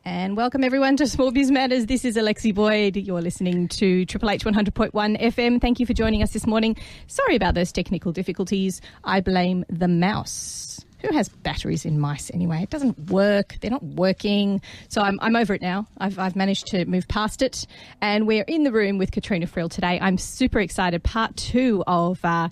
And welcome everyone to Small Biz Matters. This is Alexi Boyd. You're listening to Triple H 100.1 FM. Thank you for joining us this morning. Sorry about those technical difficulties. I blame the mouse. Who has batteries in mice anyway? It doesn't work. They're not working. So I'm over it now. I've managed to move past it. And we're in the room with Katrina Frill today. I'm super excited. Part 2 of our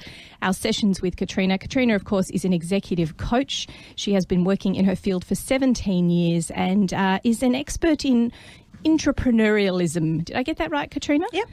sessions with Katrina. Katrina, of course, is an executive coach. She has been working in her field for 17 years and is an expert in intrapreneurialism. Did I get that right, Katrina? Yep.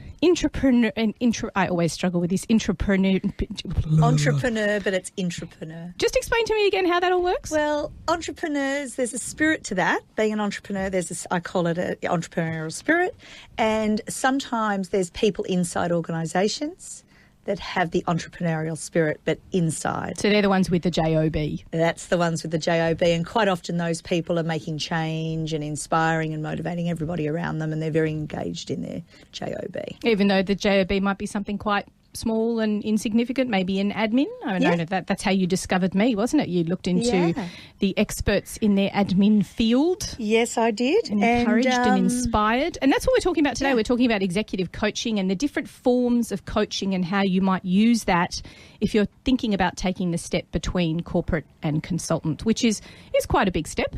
I always struggle with this. Entrepreneur, but it's intrapreneur. Just explain to me again how that all works. Well, entrepreneurs, there's a spirit to that. Being an entrepreneur, I call it an entrepreneurial spirit. And sometimes there's people inside organisations that have the entrepreneurial spirit, but inside. So they're the ones with the JOB. That's the ones with the JOB, and quite often those people are making change and inspiring and motivating everybody around them, and they're very engaged in their JOB. Even though the JOB might be something quite small and insignificant, maybe in admin. I know that's how you discovered me, wasn't it? You looked into the experts in their admin field. Yes, I did. Encouraged and inspired. And that's what we're talking about today. We're talking about executive coaching and the different forms of coaching and how you might use that if you're thinking about taking the step between corporate and consultant, which is quite a big step.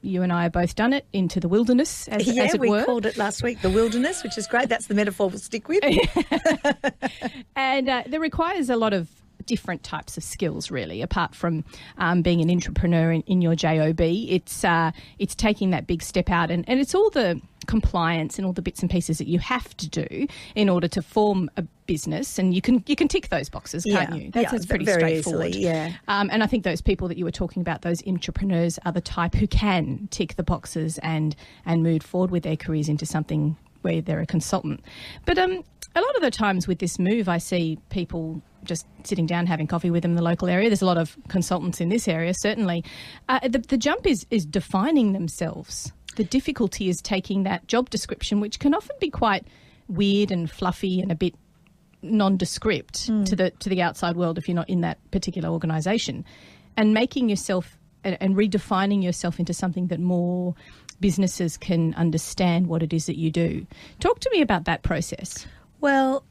You and I have both done it into the wilderness, as it were. We called it last week the wilderness, which is great. That's the metaphor we'll stick with. And that requires a lot of different types of skills, really, apart from being an entrepreneur in your JOB. It's taking that big step out, and it's all the compliance and all the bits and pieces that you have to do in order to form a business, and you can tick those boxes, can't you? That's pretty straightforward. Easily, and I think those people that you were talking about, those entrepreneurs, are the type who can tick the boxes and move forward with their careers into something where they're a consultant. But a lot of the times with this move, I see people just sitting down having coffee with them in the local area. There's a lot of consultants in this area, certainly. The jump is defining themselves. The difficulty is taking that job description, which can often be quite weird and fluffy and a bit nondescript to the outside world if you're not in that particular organisation, and making yourself and redefining yourself into something that more businesses can understand what it is that you do. Talk to me about that process. Well,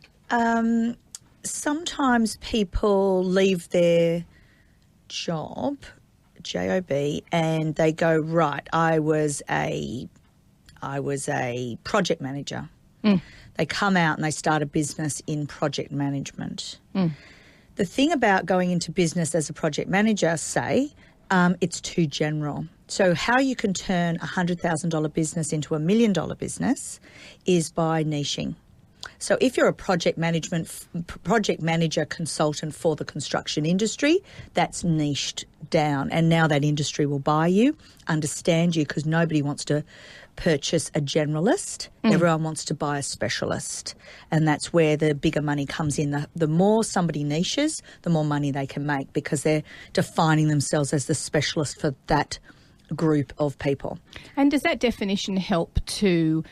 sometimes people leave their job, and they go, right, I was a project manager. They come out and they start a business in project management. The thing about going into business as a project manager, it's too general. So how you can turn a $100,000 business into $1 million business is by niching. So if you're a project manager consultant for the construction industry, that's niched down, and now that industry will buy you, understand you, because nobody wants to purchase a generalist. Everyone wants to buy a specialist, and that's where the bigger money comes in. The more somebody niches, the more money they can make, because they're defining themselves as the specialist for that group of people. And does that definition help to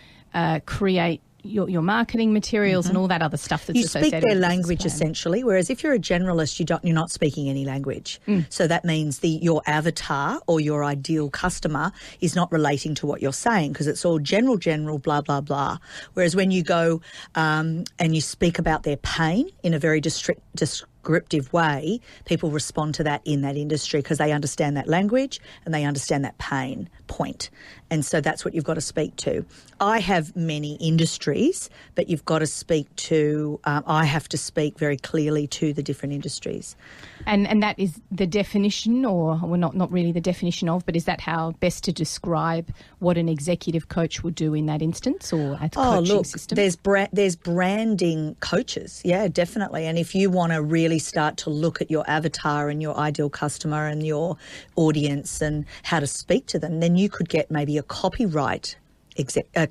create your marketing materials and all that other stuff that's associated with You speak their language essentially, whereas if you're a generalist, you're not speaking any language. So that means your avatar or your ideal customer is not relating to what you're saying, because it's all general, blah, blah, blah. Whereas when you go and you speak about their pain in a very descriptive way, people respond to that in that industry because they understand that language and they understand that pain point. And so that's what you've got to speak to. I have many industries, but you've got to speak to, I have to speak very clearly to the different industries. And that is the definition, or well, not really the definition of, but is that how best to describe what an executive coach would do in that instance, or a coaching system? There's branding coaches, yeah, definitely. And if you want to really start to look at your avatar and your ideal customer and your audience and how to speak to them, then you could get maybe a copyright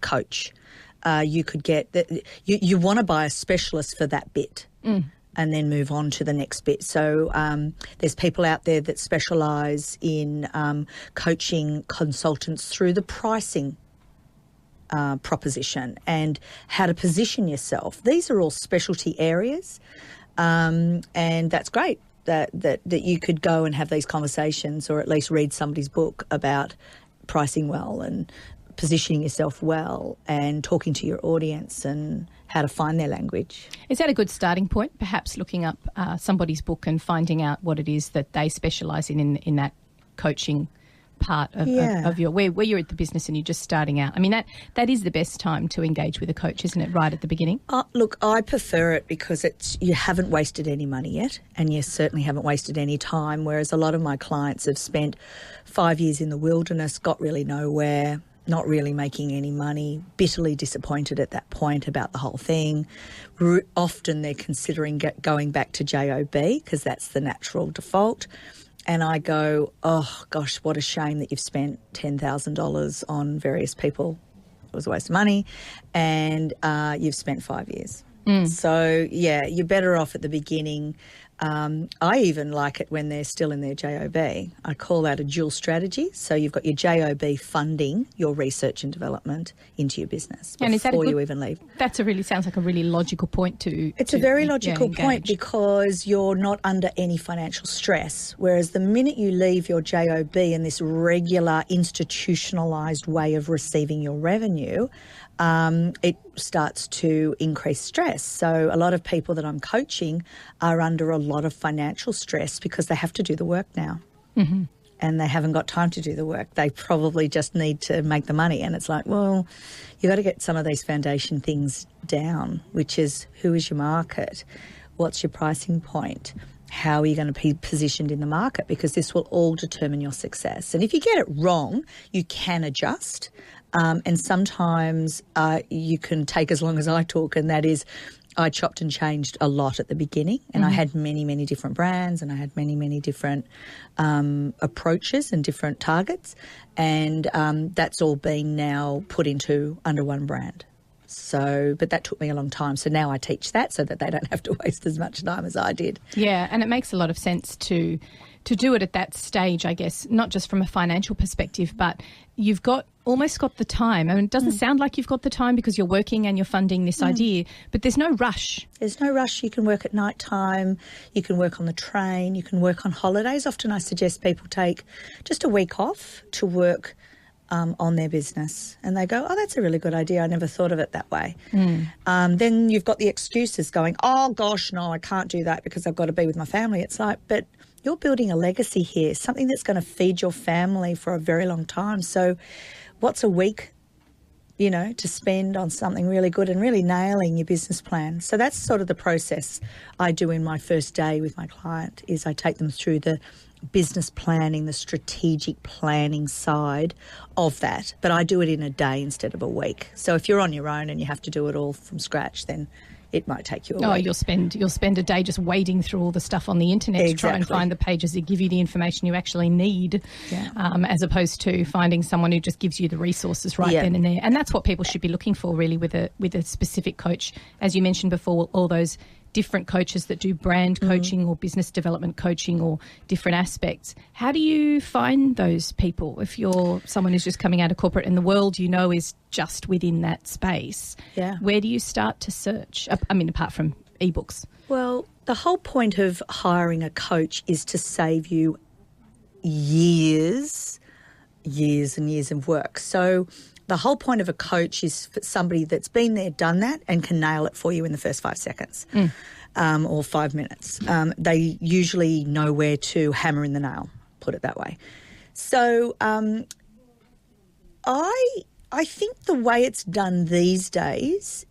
coach. You could get you want to buy a specialist for that bit. And then move on to the next bit. So there's people out there that specialise in coaching consultants through the pricing proposition and how to position yourself. These are all specialty areas, and that's great that you could go and have these conversations, or at least read somebody's book about pricing well and positioning yourself well and talking to your audience and how to find their language. Is that a good starting point, perhaps looking up somebody's book and finding out what it is that they specialise in that coaching part of your where you're at the business and you're just starting out? I mean, that is the best time to engage with a coach, isn't it, right at the beginning? Look, I prefer it because you haven't wasted any money yet, and you certainly haven't wasted any time, whereas a lot of my clients have spent 5 years in the wilderness, got really nowhere, not really making any money, bitterly disappointed at that point about the whole thing. Often they're considering going back to JOB because that's the natural default. And I go, oh, gosh, what a shame that you've spent $10,000 on various people. It was a waste of money. And you've spent 5 years. So, yeah, you're better off at the beginning. I even like it when they're still in their JOB. I call that a dual strategy. So you've got your JOB funding your research and development into your business before you even leave. That sounds like a really logical point to It's a very logical point because you're not under any financial stress, whereas the minute you leave your JOB in this regular institutionalised way of receiving your revenue, it starts to increase stress. So a lot of people that I'm coaching are under a lot of financial stress because they have to do the work now. Mm-hmm. And they haven't got time to do the work. They probably just need to make the money. And it's like, well, you got to get some of these foundation things down, which is who is your market? What's your pricing point? How are you going to be positioned in the market? Because this will all determine your success. And if you get it wrong, you can adjust. And sometimes you can take as long as I took, and that is I chopped and changed a lot at the beginning, and I had many, many different brands, and I had many, many different approaches and different targets, and that's all been now put under one brand. So, but that took me a long time. So now I teach that so that they don't have to waste as much time as I did. Yeah, and it makes a lot of sense to do it at that stage, I guess, not just from a financial perspective, but you've almost got the time. I mean, it doesn't sound like you've got the time because you're working and you're funding this idea, but there's no rush. There's no rush. You can work at night time. You can work on the train. You can work on holidays. Often I suggest people take just a week off to work on their business, and they go, oh, that's a really good idea. I never thought of it that way. Then you've got the excuses going, oh, gosh, no, I can't do that because I've got to be with my family. It's like, but you're building a legacy here, something that's going to feed your family for a very long time. So what's a week, to spend on something really good and really nailing your business plan? So that's sort of the process I do in my first day with my client, is I take them through the business planning, the strategic planning side of that. But I do it in a day instead of a week. So if you're on your own and you have to do it all from scratch, then it might take you a week. You'll spend a day just wading through all the stuff on the internet to try and find the pages that give you the information you actually need, as opposed to finding someone who just gives you the resources then and there. And that's what people should be looking for, really, with a specific coach. As you mentioned before, all those different coaches that do brand coaching or business development coaching or different aspects. How do you find those people if you're someone who's just coming out of corporate and the world is just within that space? Yeah. Where do you start to search? I mean, apart from ebooks. Well, the whole point of hiring a coach is to save you years and years of work. So the whole point of a coach is for somebody that's been there, done that, and can nail it for you in the first 5 seconds or 5 minutes. They usually know where to hammer in the nail, put it that way. So I think the way it's done these days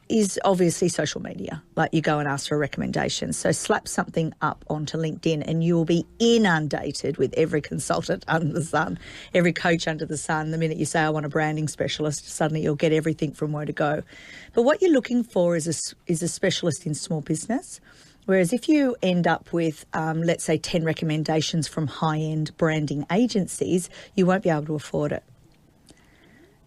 is obviously social media. Like, you go and ask for a recommendation. So slap something up onto LinkedIn and you'll be inundated with every consultant under the sun, every coach under the sun. The minute you say, I want a branding specialist, suddenly you'll get everything from where to go. But what you're looking for is a specialist in small business. Whereas if you end up with, let's say, 10 recommendations from high-end branding agencies, you won't be able to afford it.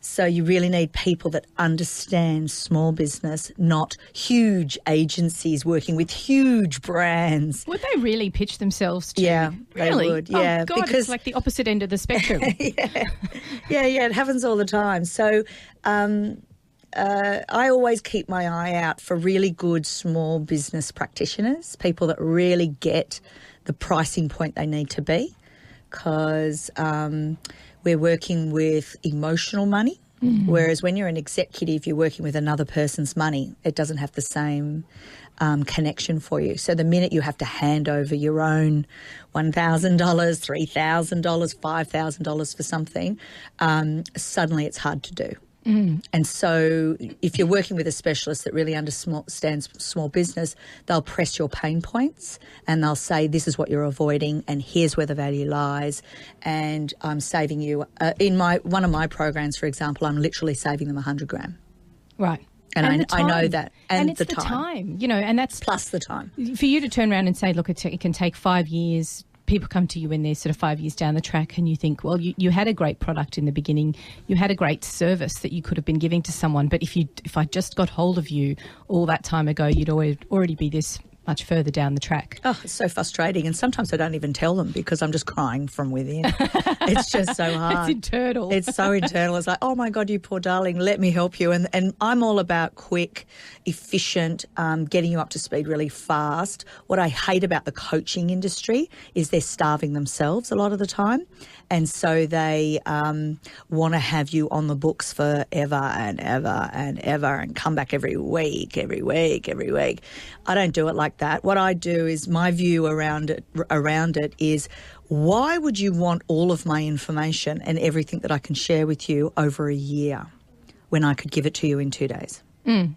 So you really need people that understand small business, not huge agencies working with huge brands. Would they really pitch themselves to? Yeah, really? They would. Yeah, oh, God, because it's like the opposite end of the spectrum. Yeah, it happens all the time. So I always keep my eye out for really good small business practitioners, people that really get the pricing point they need to be, because We're working with emotional money, whereas when you're an executive, you're working with another person's money. It doesn't have the same connection for you. So the minute you have to hand over your own $1,000, $3,000, $5,000 for something, suddenly it's hard to do. And so if you're working with a specialist that really understands small business, they'll press your pain points and they'll say, this is what you're avoiding and here's where the value lies, and I'm saving you. In one of my programs, for example, I'm literally saving them $100,000. Right. And I know that. And it's the time, you know, and that's... Plus the time. For you to turn around and say, look, it can take 5 years. People come to you when they're sort of 5 years down the track and you think, well, you had a great product in the beginning. You had a great service that you could have been giving to someone. But if I just got hold of you all that time ago, you'd already be this much further down the track. Oh, it's so frustrating. And sometimes I don't even tell them because I'm just crying from within. It's just so hard. It's internal. It's so internal. It's like, oh, my God, you poor darling, let me help you. And I'm all about quick, efficient, getting you up to speed really fast. What I hate about the coaching industry is they're starving themselves a lot of the time. And so they want to have you on the books forever and ever and ever and come back every week. I don't do it like that. What I do is my view around it is, why would you want all of my information and everything that I can share with you over a year when I could give it to you in 2 days? And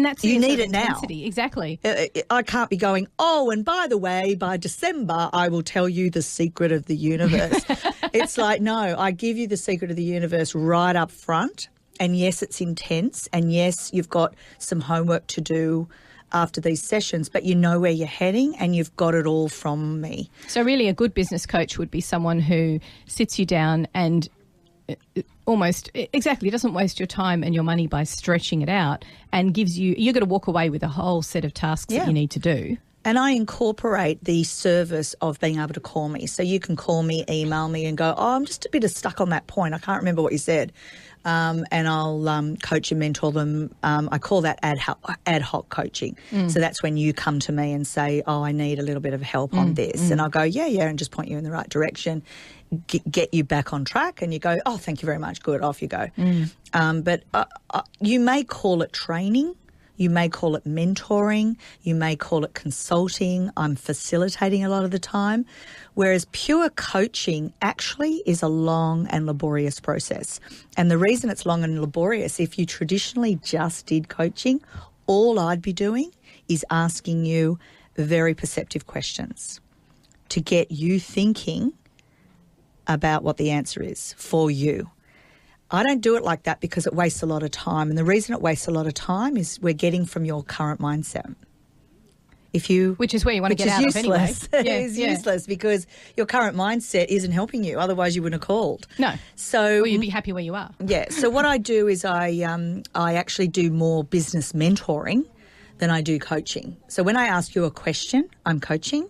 that's you need it now. Exactly. I can't be going, oh, and by the way, by December, I will tell you the secret of the universe. It's like, no, I give you the secret of the universe right up front. And yes, it's intense. And yes, you've got some homework to do after these sessions, but you know where you're heading and you've got it all from me. So really a good business coach would be someone who sits you down and almost exactly doesn't waste your time and your money by stretching it out and gives you're going to walk away with a whole set of tasks that you need to do. And I incorporate the service of being able to call me. So you can call me, email me and go, oh, I'm just a bit stuck on that point. I can't remember what you said. And I'll coach and mentor them. I call that ad hoc coaching. So that's when you come to me and say, oh, I need a little bit of help on this. And I'll go, yeah, and just point you in the right direction, get you back on track. And you go, oh, thank you very much. Good, off you go. But you may call it training. You may call it mentoring. You may call it consulting. I'm facilitating a lot of the time. Whereas pure coaching actually is a long and laborious process. And the reason it's long and laborious, if you traditionally just did coaching, all I'd be doing is asking you very perceptive questions to get you thinking about what the answer is for you. I don't do it like that because it wastes a lot of time. And the reason it wastes a lot of time is we're getting from your current mindset. Which is where you want to get out of anyway. It's useless because your current mindset isn't helping you. Otherwise, you wouldn't have called. No. So, or you'd be happy where you are. Yeah. So what I do is I actually do more business mentoring than I do coaching. So when I ask you a question, I'm coaching.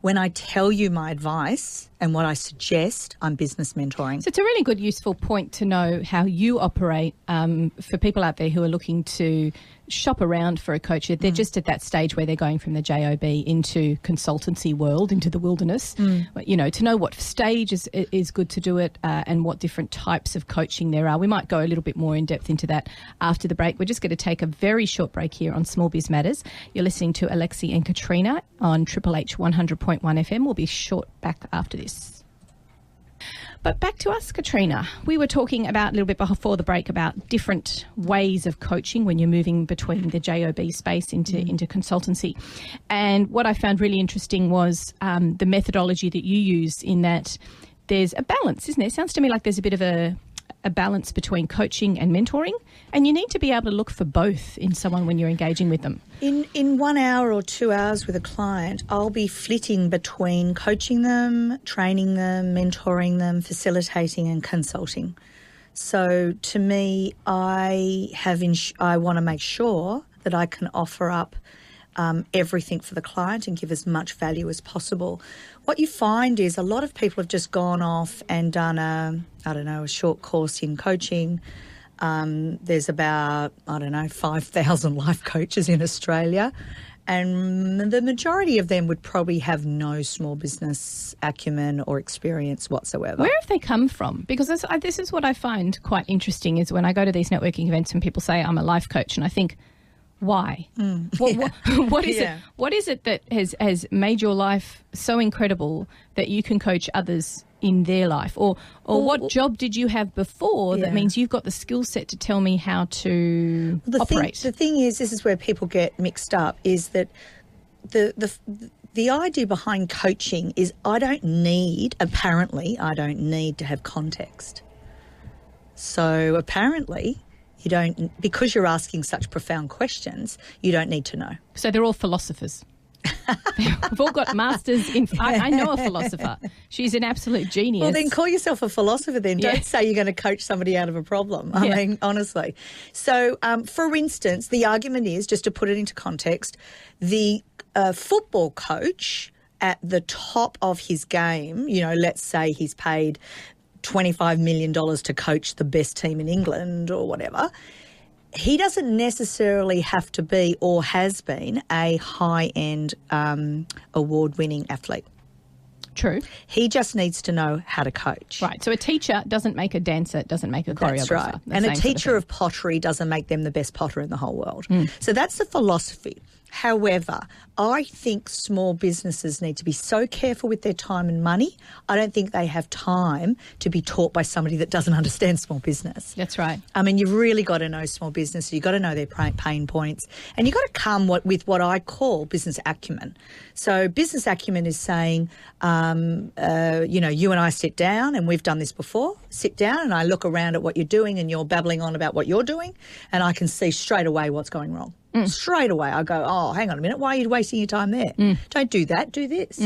When I tell you my advice and what I suggest, I'm business mentoring. So it's a really good, useful point to know how you operate for people out there who are looking to shop around for a coach. They're just at that stage where they're going from the JOB into consultancy world, into the wilderness. You know, to know what stage is good to do it and what different types of coaching there are. We might go a little bit more in depth into that after the break. We're just going to take a very short break here on Small Biz Matters. You're listening to Alexi and Katrina on Triple H 100.1 FM. We'll be short back after this. But back to us, Katrina. We were talking about a little bit before the break about different ways of coaching when you're moving between the JOB space into consultancy. And what I found really interesting was the methodology that you use, in that there's a balance, isn't there? It sounds to me like there's a bit of a balance between coaching and mentoring, and you need to be able to look for both in someone when you're engaging with them. In 1 hour or 2 hours with a client, I'll be flitting between coaching them, training them, mentoring them, facilitating and consulting. So to me, I want to make sure that I can offer up everything for the client and give as much value as possible. What you find is a lot of people have just gone off and done a short course in coaching. There's about, 5,000 life coaches in Australia. And the majority of them would probably have no small business acumen or experience whatsoever. Where have they come from? Because this is what I find quite interesting is when I go to these networking events and people say, I'm a life coach, and I think, why? What is it? What is it that has made your life so incredible that you can coach others in their life? Or what job did you have before that means you've got the skill set to tell me how to operate? The thing is, this is where people get mixed up, is that the idea behind coaching is I don't need to have context. So apparently you don't, because you're asking such profound questions, you don't need to know. So they're all philosophers. We've all got masters in... I know a philosopher. She's an absolute genius. Well, then call yourself a philosopher then. Don't say you're going to coach somebody out of a problem. I mean, honestly. So, for instance, the argument is, just to put it into context, the football coach at the top of his game, let's say he's paid $25 million to coach the best team in England or whatever, he doesn't necessarily have to be or has been a high-end award-winning athlete. True. He just needs to know how to coach. Right. So a teacher doesn't make a dancer, doesn't make a choreographer. That's right. And a teacher of pottery doesn't make them the best potter in the whole world. So that's the philosophy. However, I think small businesses need to be so careful with their time and money. I don't think they have time to be taught by somebody that doesn't understand small business. That's right. I mean, you've really got to know small business. You've got to know their pain points. And you've got to come with what I call business acumen. So business acumen is saying, you and I sit down, and we've done this before, sit down and I look around at what you're doing and you're babbling on about what you're doing, and I can see straight away what's going wrong. Straight away I go, oh, hang on a minute, why are you wasting your time there? Don't do that, do this.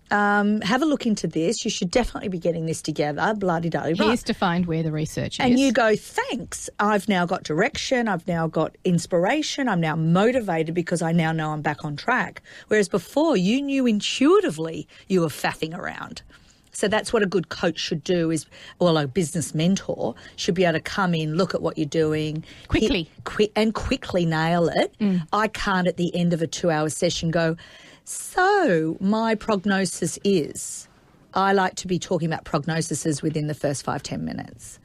Have a look into this. You should definitely be getting this together, blah-de-da. Here's to find where the research is. And you go, thanks, I've now got direction, I've now got inspiration, I'm now motivated because I now know I'm back on track. Whereas before you knew intuitively you were faffing around. So that's what a good coach should do a business mentor should be able to come in, look at what you're doing. Quickly. Quickly nail it. I can't at the end of a 2-hour session go, so my prognosis is, I like to be talking about prognoses within the first 5-10 minutes.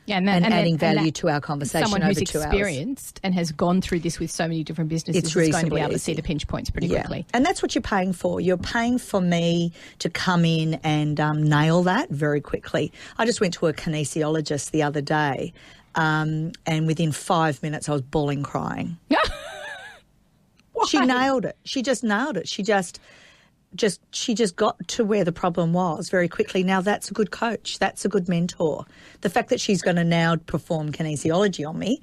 Yeah, and adding value to our conversation over 2 hours. Someone who's experienced and has gone through this with so many different businesses is going to be able to see the pinch points pretty quickly. And that's what you're paying for. You're paying for me to come in and nail that very quickly. I just went to a kinesiologist the other day, and within 5 minutes I was bawling crying. She nailed it. She just nailed it. She just got to where the problem was very quickly. Now that's a good coach. That's a good mentor. The fact that she's going to now perform kinesiology on me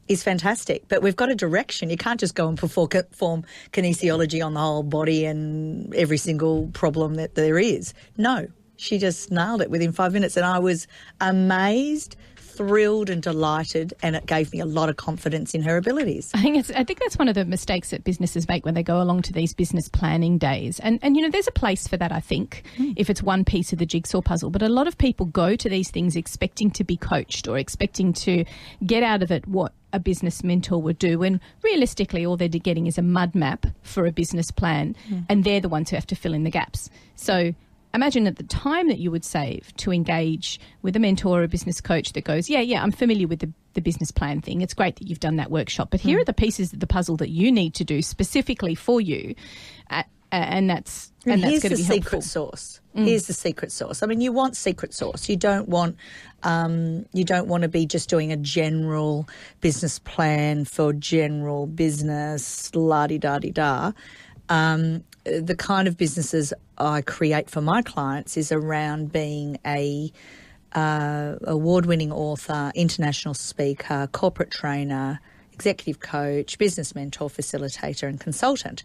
is fantastic. But we've got a direction. You can't just go and perform kinesiology on the whole body and every single problem that there is. No, she just nailed it within 5 minutes. And I was amazed, thrilled and delighted, and it gave me a lot of confidence in her abilities. I think that's one of the mistakes that businesses make when they go along to these business planning days. And there's a place for that, I think, if it's one piece of the jigsaw puzzle. But a lot of people go to these things expecting to be coached or expecting to get out of it what a business mentor would do, when realistically all they're getting is a mud map for a business plan, and they're the ones who have to fill in the gaps. So imagine at the time that you would save to engage with a mentor or a business coach that goes, I'm familiar with the business plan thing. It's great that you've done that workshop, but here are the pieces of the puzzle that you need to do specifically for you. And that's going to be helpful. Secret sauce. Here's the secret sauce. I mean, you want secret sauce. You don't want to be just doing a general business plan for general business, la-di-da-di-da. The kind of businesses I create for my clients is around being a award-winning author, international speaker, corporate trainer, executive coach, business mentor, facilitator and consultant.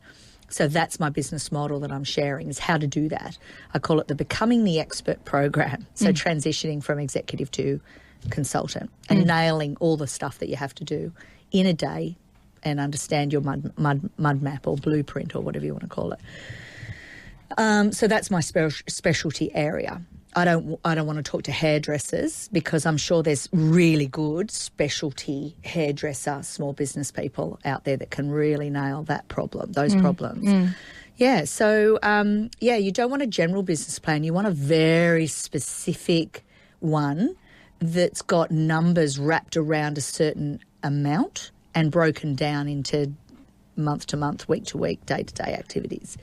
So that's my business model that I'm sharing, is how to do that. I call it the Becoming the Expert program. So transitioning from executive to consultant and nailing all the stuff that you have to do in a day and understand your mud map or blueprint or whatever you want to call it. So that's my specialty area. I don't want to talk to hairdressers because I'm sure there's really good specialty hairdresser, small business people out there that can really nail that problem, those problems. Yeah, so, you don't want a general business plan. You want a very specific one that's got numbers wrapped around a certain amount and broken down into month to month, week to week, day to day activities.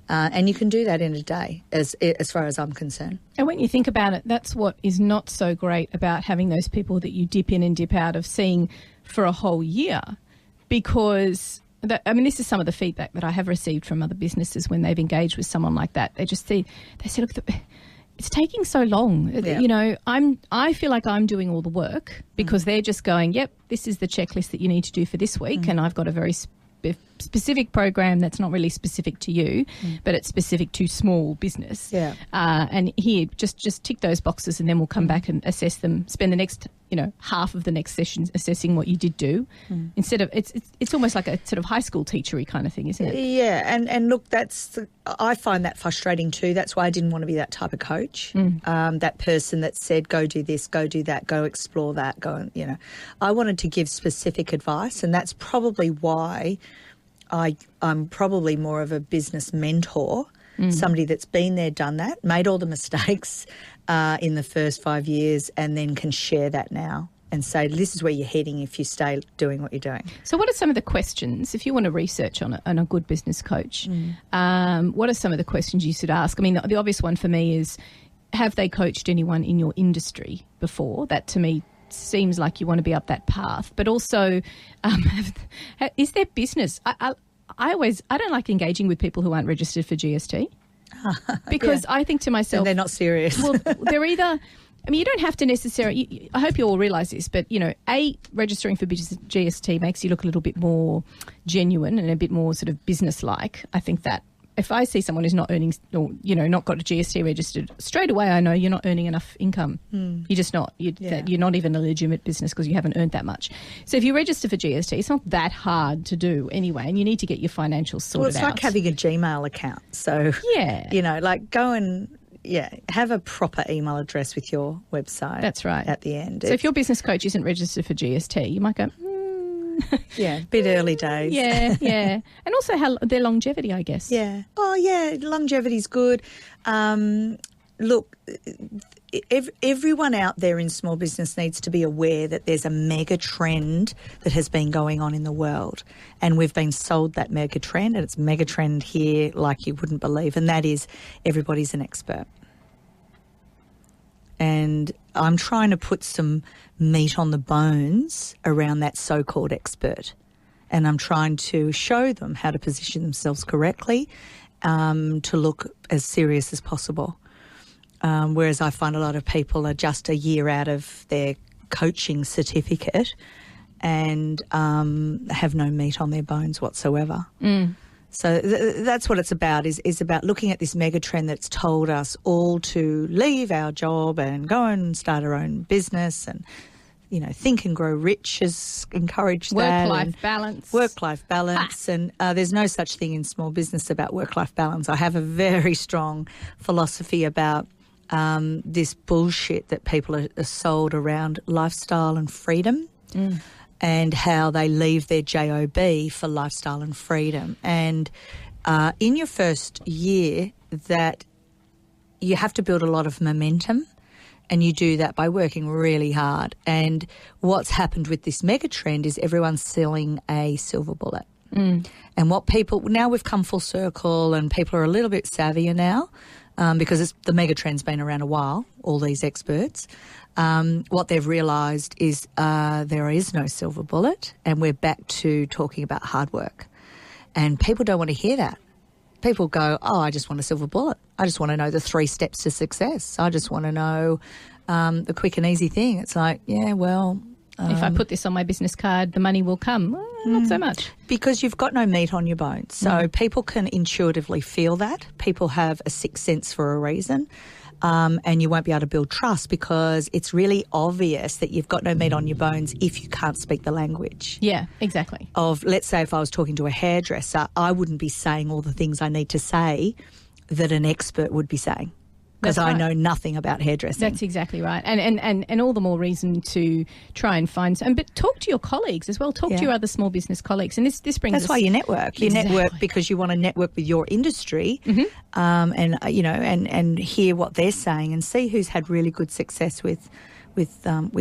And you can do that in a day as far as I'm concerned. And when you think about it, that's what is not so great about having those people that you dip in and dip out of seeing for a whole year, because this is some of the feedback that I have received from other businesses when they've engaged with someone like that. They say, look, it's taking so long. Yeah. You know, I feel like I'm doing all the work because they're just going, yep, this is the checklist that you need to do for this week, and I've got a very specific program that's not really specific to you, but it's specific to small business. Yeah. And here, just tick those boxes, and then we'll come back and assess them. Spend the next, half of the next session assessing what you did do. Instead of it's almost like a sort of high school teachery kind of thing, isn't it? Yeah, and look, I find that frustrating too. That's why I didn't want to be that type of coach. That person that said, go do this, go do that, go explore that, I wanted to give specific advice, and that's probably why I'm probably more of a business mentor, somebody that's been there, done that, made all the mistakes in the first 5 years, and then can share that now and say, this is where you're heading if you stay doing what you're doing. So what are some of the questions, if you want to research on a good business coach, what are some of the questions you should ask? I mean, the obvious one for me is, have they coached anyone in your industry before? That to me seems like you want to be up that path. But also, is there business? I don't like engaging with people who aren't registered for GST because I think to myself, and they're not serious. Well, they're either. I mean, you don't have to necessarily. I hope you all realise this, but registering for GST makes you look a little bit more genuine and a bit more sort of business-like. I think that if I see someone who's not earning, or not got a GST registered, straight away I know you're not earning enough income. You're just not. You're not even a legitimate business because you haven't earned that much. So if you register for GST, it's not that hard to do anyway, and you need to get your financials sorted out. Well, it's like having a Gmail account. So go and have a proper email address with your website. That's right. At the end. So if your business coach isn't registered for GST, you might go, yeah, bit early days. Yeah. And also their longevity, I guess. Yeah. Oh, yeah, longevity's good. Look, everyone out there in small business needs to be aware that there's a mega trend that has been going on in the world, and we've been sold that mega trend, and it's mega trend here like you wouldn't believe, and that is everybody's an expert. And I'm trying to put some meat on the bones around that so-called expert. And I'm trying to show them how to position themselves correctly, to look as serious as possible. Whereas I find a lot of people are just a year out of their coaching certificate and have no meat on their bones whatsoever. So that's what it's about, is about looking at this mega trend that's told us all to leave our job and go and start our own business, and, Think and Grow Rich has encouraged that. Work-life balance. Work-life balance. And there's no such thing in small business about work-life balance. I have a very strong philosophy about this bullshit that people are sold around lifestyle and freedom. And how they leave their job for lifestyle and freedom. And in your first year, that you have to build a lot of momentum, and you do that by working really hard. And what's happened with this mega trend is everyone's selling a silver bullet. And what people, now we've come full circle and people are a little bit savvier now, because the mega trend's been around a while, all these experts. What they've realised is there is no silver bullet, and we're back to talking about hard work. And people don't want to hear that. People go, I just want a silver bullet. I just want to know the 3 steps to success. I just want to know the quick and easy thing. It's like, if I put this on my business card, the money will come. Well, not so much. Because you've got no meat on your bones. So people can intuitively feel that. People have a sixth sense for a reason. And you won't be able to build trust because it's really obvious that you've got no meat on your bones if you can't speak the language. Yeah, exactly. Let's say if I was talking to a hairdresser, I wouldn't be saying all the things I need to say that an expert would be saying. Because I know nothing about hairdressing. That's exactly right. And all the more reason to try and find some. But talk to your colleagues as well. Talk to your other small business colleagues. And this brings That's us... why you network. You network because you want to network with your industry and hear what they're saying and see who's had really good success with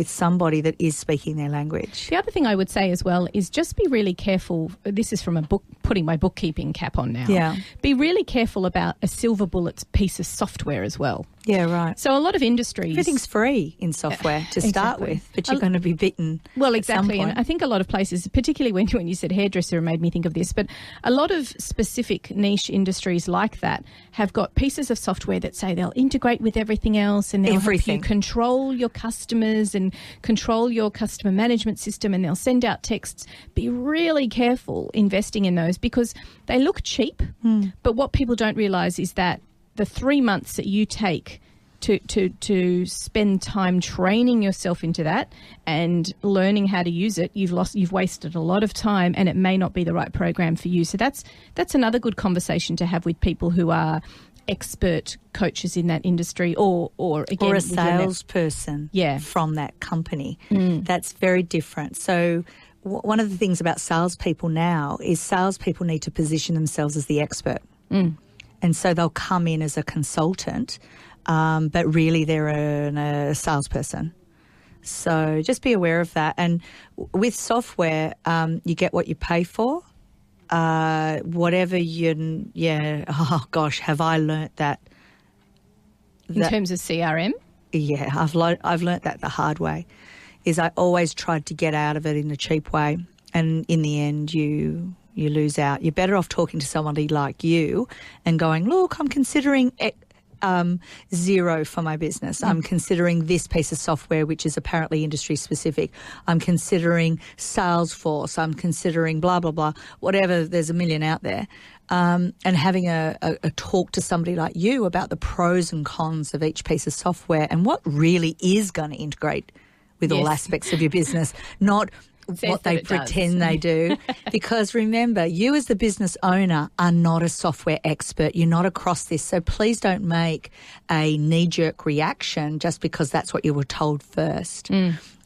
somebody that is speaking their language. The other thing I would say as well is just be really careful. This is from putting my bookkeeping cap on now. Yeah. Be really careful about a silver bullet piece of software as well. Yeah, right. So a lot of industries... Everything's free in software to start with, but you're going to be bitten. Well, exactly. And I think a lot of places, particularly when you said hairdresser, it made me think of this, but a lot of specific niche industries like that have got pieces of software that say they'll integrate with everything else and they'll help you control your customers and control your customer management system, and they'll send out texts. Be really careful investing in those because they look cheap, but what people don't realise is that the 3 months that you take to spend time training yourself into that and learning how to use it, you've wasted a lot of time, and it may not be the right program for you. So that's another good conversation to have with people who are expert coaches in that industry, or again, a salesperson from that company. That's very different. So one of the things about salespeople now is salespeople need to position themselves as the expert. And so they'll come in as a consultant, but really they're a salesperson. So just be aware of that. And with software, you get what you pay for. Whatever oh gosh, have I learnt that? In terms of CRM? Yeah, I've learnt that the hard way. Is I always tried to get out of it in a cheap way, and in the end you lose out. You're better off talking to somebody like you and going, look, I'm considering Xero for my business. I'm considering this piece of software, which is apparently industry specific. I'm considering Salesforce. I'm considering blah, blah, blah, whatever. There's a million out there. And having a talk to somebody like you about the pros and cons of each piece of software and what really is going to integrate with all aspects of your business, not what they pretend they do. Because remember, you as the business owner are not a software expert. You're not across this. So please don't make a knee-jerk reaction just because that's what you were told first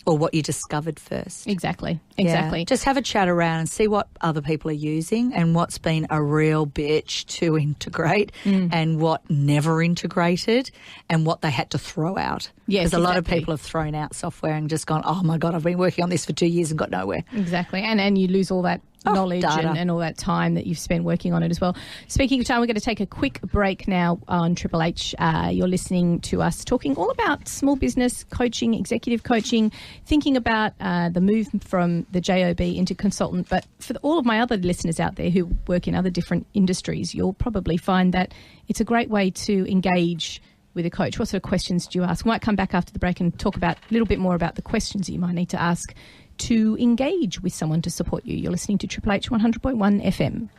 or what you discovered first. Exactly. Yeah. Just have a chat around and see what other people are using and what's been a real bitch to integrate and what never integrated and what they had to throw out. Yes, because a lot of people have thrown out software and just gone, oh my God, I've been working on this for 2 years and got nowhere. Exactly. And you lose all that knowledge and all that time that you've spent working on it as well. Speaking of time, we're going to take a quick break now on Triple H. You're listening to us talking all about small business coaching, executive coaching, thinking about the move from the JOB into consultant. But for all of my other listeners out there who work in other different industries, you'll probably find that it's a great way to engage with a coach. What sort of questions do you ask? We might come back after the break and talk about a little bit more about the questions that you might need to ask to engage with someone to support you. You're listening to Triple H 100.1 FM.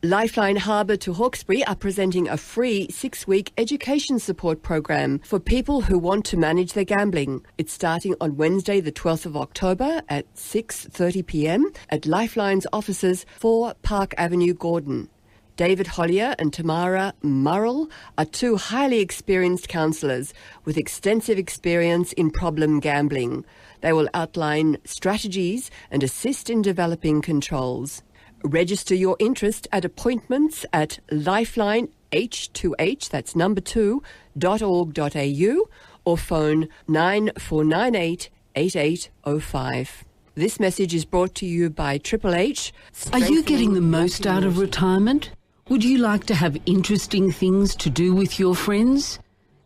Lifeline Harbour to Hawkesbury are presenting a free 6-week education support program for people who want to manage their gambling. It's starting on Wednesday the 12th of October at 6:30 p.m. at Lifeline's offices 4 Park Avenue, Gordon. David Hollier and Tamara Murrell are 2 highly experienced counsellors with extensive experience in problem gambling. They will outline strategies and assist in developing controls. Register your interest at appointments at lifelineh2h, that's number 2.org.au, or phone 9498 8805. This message is brought to you by Triple H. Are you getting the most out of retirement? Would you like to have interesting things to do with your friends?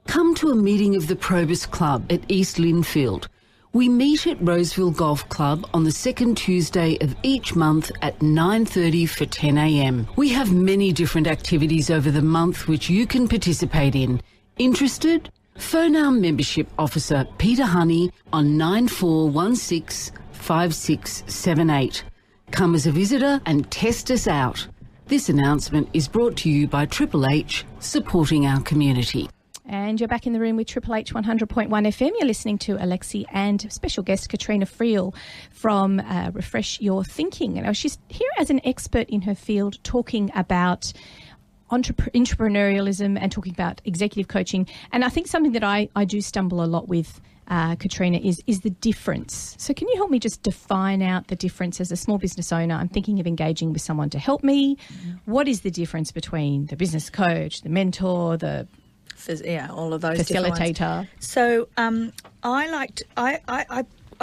Come to a meeting of the Probus Club at East Linfield. We meet at Roseville Golf Club on the second Tuesday of each month at 9:30 for 10 a.m. We have many different activities over the month which you can participate in. Interested? Phone our membership officer, Peter Honey, on 9416 5678. Come as a visitor and test us out. This announcement is brought to you by Triple H, supporting our community. And you're back in the room with Triple H 100.1 FM. You're listening to Alexi and special guest Katrina Friel from Refresh Your Thinking. And she's here as an expert in her field talking about entrepreneurialism and talking about executive coaching. And I think something that I do stumble a lot with, Katrina, is the difference. So can you help me just define out the difference as a small business owner? I'm thinking of engaging with someone to help me. What is the difference between the business coach, the mentor, the all of those facilitator? So I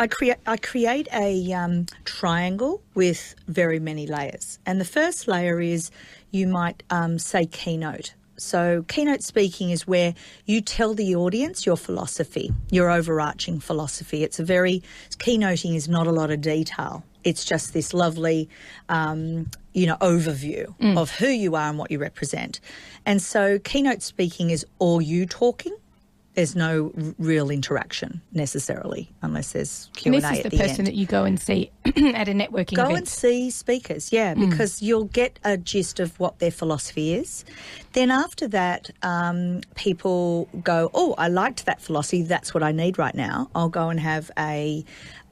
create a triangle with very many layers, and the first layer is, you might say, keynote. So keynote speaking is where you tell the audience your philosophy, your overarching philosophy. Keynoting is not a lot of detail. It's just this lovely, overview of who you are and what you represent. And so keynote speaking is all you talking. There's no real interaction necessarily, unless there's Q&A at the end. And this is the person that you go and see at a networking event. Go and see speakers, because you'll get a gist of what their philosophy is. Then after that, people go, oh, I liked that philosophy. That's what I need right now. I'll go and have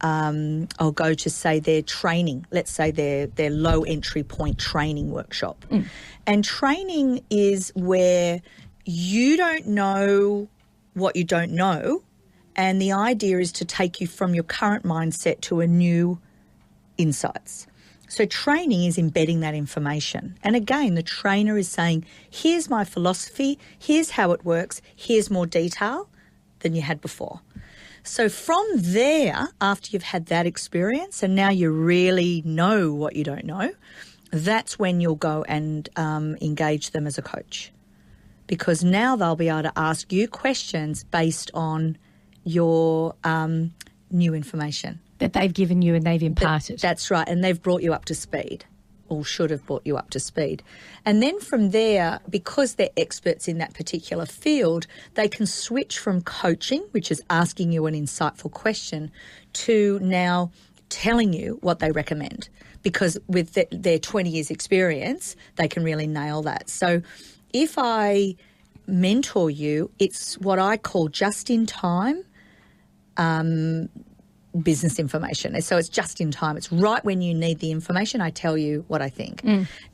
I'll go to, say, their training. Let's say their low entry point training workshop. And training is where you don't know what you don't know, and the idea is to take you from your current mindset to a new insights. So training is embedding that information. And again, the trainer is saying, here's my philosophy, here's how it works, here's more detail than you had before. So from there, after you've had that experience and now you really know what you don't know, that's when you'll go and engage them as a coach. Because now they'll be able to ask you questions based on your new information. That they've given you and they've imparted. That's right, and they've brought you up to speed, or should have brought you up to speed. And then from there, because they're experts in that particular field, they can switch from coaching, which is asking you an insightful question, to now telling you what they recommend. Because with their 20 years experience, they can really nail that. So if I mentor you, it's what I call just-in-time business information. So it's just in time. It's right when you need the information, I tell you what I think.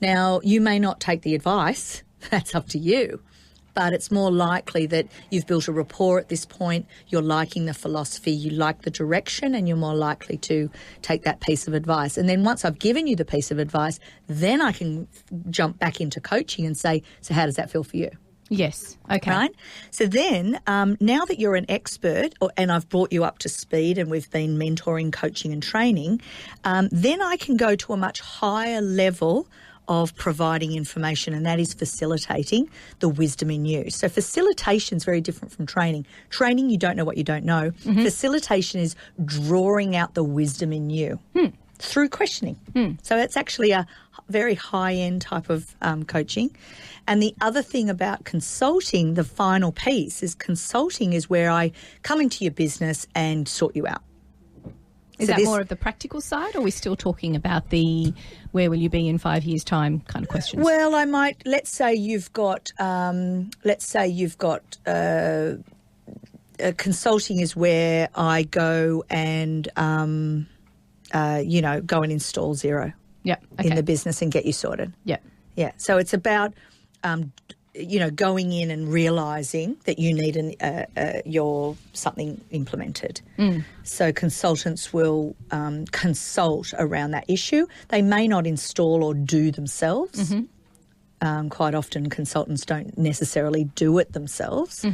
Now, you may not take the advice. That's up to you. But it's more likely that you've built a rapport at this point, you're liking the philosophy, you like the direction, and you're more likely to take that piece of advice. And then once I've given you the piece of advice, then I can jump back into coaching and say, so how does that feel for you? Yes. Okay. Right? So then, now that you're an expert and I've brought you up to speed and we've been mentoring, coaching and training, then I can go to a much higher level of providing information, and that is facilitating the wisdom in you. So facilitation is very different from training. Training, you don't know what you don't know. Facilitation is drawing out the wisdom in you through questioning. So it's actually a very high-end type of coaching. And the other thing about consulting, the final piece, is consulting is where I come into your business and sort you out. Is that more of the practical side, or are we still talking about the where will you be in 5 years' time kind of questions? Well, I might, let's say you've got consulting is where I go and, go and install Xero in the business and get you sorted. Yeah. So it's about, going in and realising that you need your something implemented. So consultants will consult around that issue. They may not install or do themselves. Quite often consultants don't necessarily do it themselves,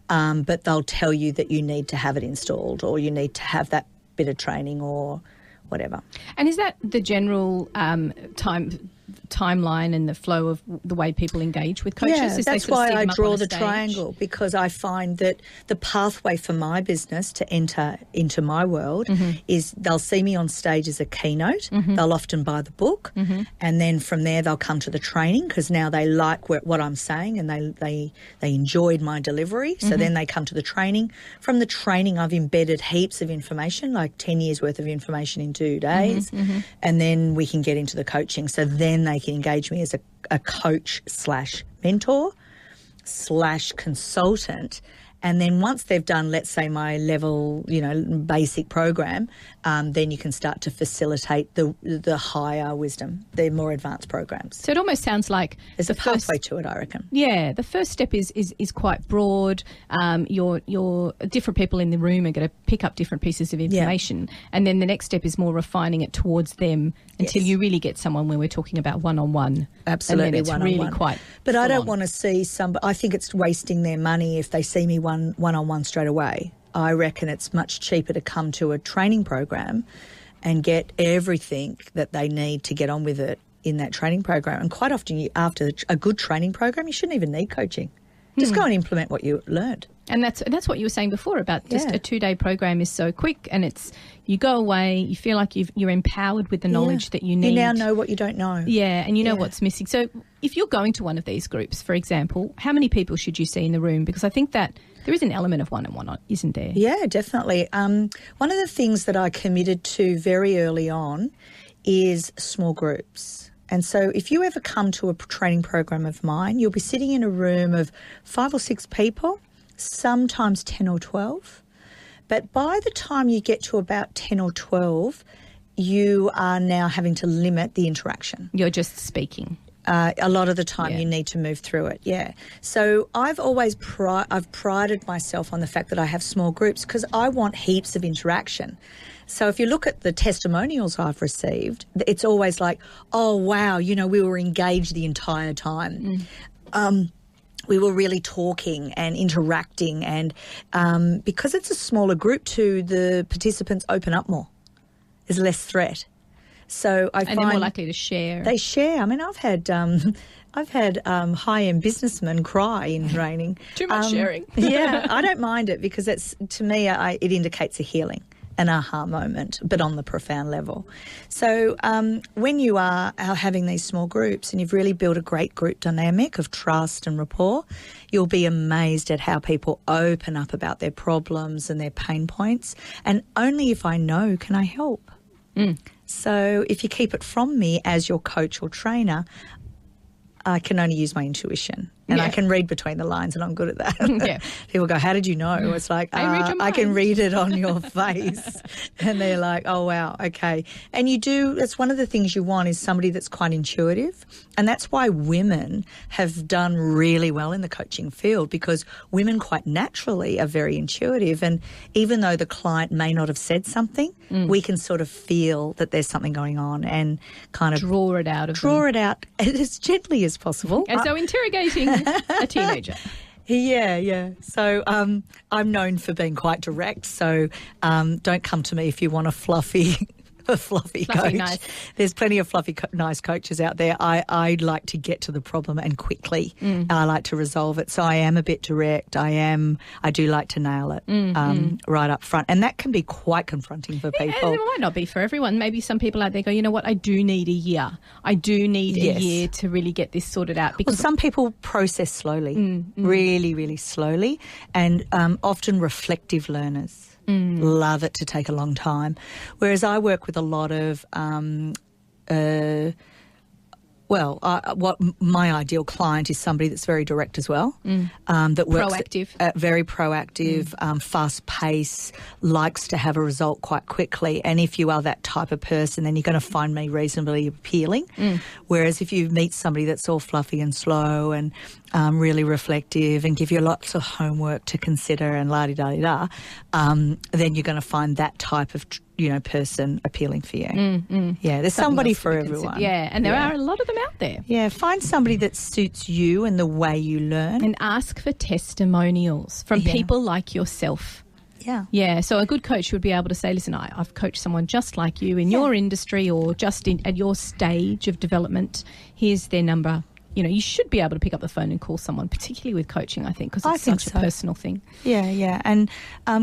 but they'll tell you that you need to have it installed or you need to have that bit of training or whatever. And is that the general timeline and the flow of the way people engage with coaches? Yeah, that's why I draw the triangle, because I find that the pathway for my business to enter into my world is they'll see me on stage as a keynote, they'll often buy the book, and then from there they'll come to the training because now they like what I'm saying and they enjoyed my delivery, so then they come to the training. From the training I've embedded heaps of information, like 10 years worth of information in 2 days, and then we can get into the coaching. So then they can engage me as a coach / mentor. / consultant. And then once they've done, let's say, my level, basic program, then you can start to facilitate the higher wisdom, the more advanced programs. So it almost sounds like there's a pathway to it, I reckon. Yeah, the first step is quite broad. Your different people in the room are going to pick up different pieces of information, and then the next step is more refining it towards them until you really get someone where we're talking about one-on-one. Absolutely, and then it's one-on-one. really quite. But I don't want to see I think it's wasting their money if they see me one-on-one straight away. I reckon it's much cheaper to come to a training program and get everything that they need to get on with it in that training program. And quite often, after a good training program, you shouldn't even need coaching. Just go and implement what you learned. And that's what you were saying before about just a 2-day program is so quick, and you go away, you feel like you're empowered with the knowledge that you need. You now know what you don't know. Yeah, and you know what's missing. So if you're going to one of these groups, for example, how many people should you see in the room? Because I think that there is an element of one-on-one, isn't there? Yeah, definitely. One of the things that I committed to very early on is small groups. And so if you ever come to a training program of mine, you'll be sitting in a room of 5 or 6 people, sometimes 10 or 12. But by the time you get to about 10 or 12, you are now having to limit the interaction. You're just speaking. A lot of the time you need to move through it, So I've always I've prided myself on the fact that I have small groups because I want heaps of interaction. So if you look at the testimonials I've received, it's always like, oh, wow, we were engaged the entire time. We were really talking and interacting, and because it's a smaller group too, the participants open up more. There's less threat. So I find they're more likely to share. They share. I mean, I've had high-end businessmen cry in training. Too much sharing. Yeah, I don't mind it because to me it indicates a healing, an aha moment, but on the profound level. So when you are having these small groups and you've really built a great group dynamic of trust and rapport, you'll be amazed at how people open up about their problems and their pain points. And only if I know can I help. So if you keep it from me as your coach or trainer, I can only use my intuition. And I can read between the lines, and I'm good at that. People go, how did you know? It's like, I can read it on your face. And they're like, oh, wow, okay. And that's one of the things you want is somebody that's quite intuitive. And that's why women have done really well in the coaching field, because women quite naturally are very intuitive. And even though the client may not have said something, we can sort of feel that there's something going on and kind of draw it out as gently as possible. And so interrogating a teenager. Yeah. So I'm known for being quite direct. So don't come to me if you want a fluffy coach. Nice. There's plenty of fluffy, nice coaches out there. I like to get to the problem and quickly. I like to resolve it. So I am a bit direct. I do like to nail it right up front. And that can be quite confronting for people. And it might not be for everyone. Maybe some people out there go, you know what, I do need a year. I do need a year to really get this sorted out. Because some people process slowly, really, really slowly, and often reflective learners. Love it to take a long time. Whereas I work with a lot of, what my ideal client is somebody that's very direct as well. That works proactive. Very proactive, fast pace, likes to have a result quite quickly. And if you are that type of person, then you're going to find me reasonably appealing. Whereas if you meet somebody that's all fluffy and slow and really reflective and give you lots of homework to consider and la-di-da-di-da, then you're going to find that type of person appealing for you. Yeah, there's somebody for everyone. Yeah, and there are a lot of them out there. Yeah, find somebody that suits you and the way you learn. And ask for testimonials from people like yourself. Yeah, so a good coach would be able to say, listen, I've coached someone just like you in your industry or just at your stage of development. Here's their number. You should be able to pick up the phone and call someone, particularly with coaching, I think, because it's such a personal thing. Yeah. And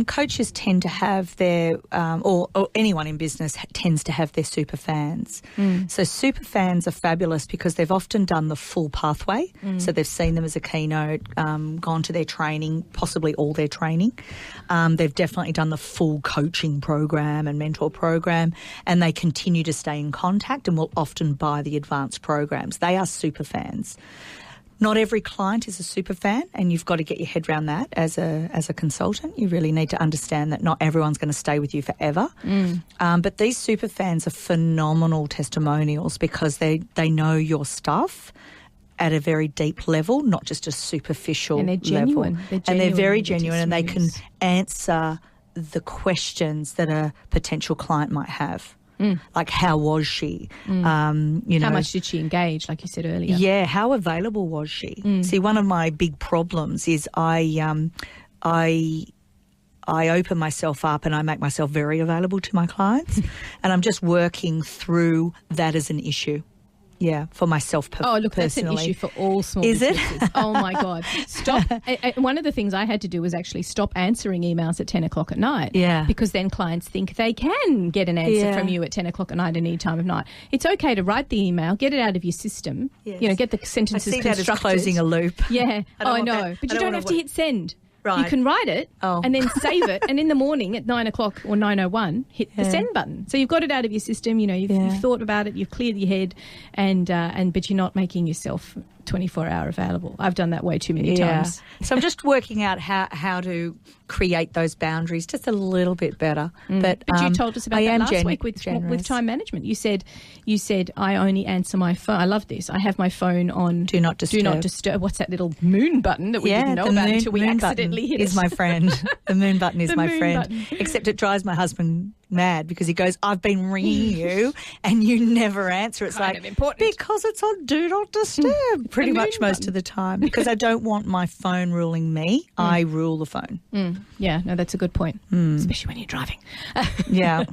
coaches tend to have their, or anyone in business tends to have their super fans. So super fans are fabulous because they've often done the full pathway. So they've seen them as a keynote, gone to their training, possibly all their training. They've definitely done the full coaching program and mentor program, and they continue to stay in contact and will often buy the advanced programs. They are super fans. Not every client is a super fan, and you've got to get your head around that as a consultant. You really need to understand that not everyone's going to stay with you forever. But these super fans are phenomenal testimonials because they know your stuff at a very deep level, not just a superficial and they're genuine. level. And they're very genuine, and they can answer the questions that a potential client might have. Like, how was she? How much did she engage, like you said earlier? Yeah, how available was she? See, one of my big problems is I open myself up and I make myself very available to my clients, and I'm just working through that as an issue. Yeah, for myself personally. Oh, look, that's an issue for all small businesses. Is it? Oh, my God. Stop. One of the things I had to do was actually stop answering emails at 10 o'clock at night. Yeah. Because then clients think they can get an answer from you at 10 o'clock at night at any time of night. It's okay to write the email, get it out of your system, get the sentences constructed. I see that as closing a loop. Yeah. I know. But you don't have to hit send. Right. You can write it and then save it, and in the morning at 9 o'clock or 9:01, hit the send button. So you've got it out of your system. You've thought about it, you've cleared your head, but you're not making yourself 24-hour available. I've done that way too many times. So I'm just working out how to create those boundaries just a little bit better. But you told us about that last week with time management. You said I only answer my phone. I love this. I have my phone on Do Not Disturb. Do Not Disturb. What's that little moon button that we didn't know about until we accidentally hit it? Is my friend. The moon button is The my moon friend. button. Except it drives my husband mad because he goes, I've been ringing you and you never answer. It's kind like, of important. because it's on Do Not Disturb pretty much most of the time, because I don't want my phone ruling me. I rule the phone. Yeah, no, that's a good point, especially when you're driving. Yeah.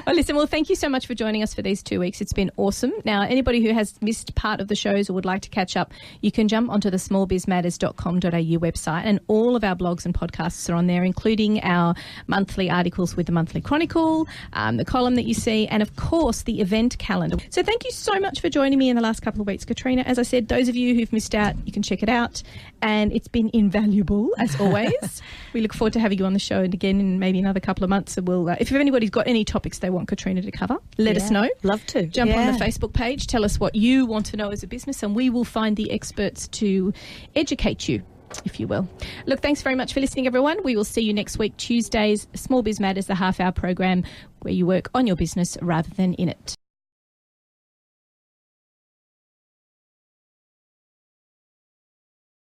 Well, listen, thank you so much for joining us for these 2 weeks. It's been awesome. Now, anybody who has missed part of the shows or would like to catch up, you can jump onto the smallbizmatters.com.au website, and all of our blogs and podcasts are on there, including our monthly articles with the Monthly Chronicle, the column that you see, and of course the event calendar. So thank you so much for joining me in the last couple of weeks, Katrina. As I said, those of you who've missed out, you can check it out, and it's been invaluable as always. We look forward to having you on the show and again in maybe another couple of months. And we'll, if anybody's got any topics they want Katrina to cover, let us know. Love to. Jump on the Facebook page, tell us what you want to know as a business, and we will find the experts to educate you, if you will. Look, thanks very much for listening, everyone. We will see you next week, Tuesdays. Small Biz Matters, the half-hour program where you work on your business rather than in it.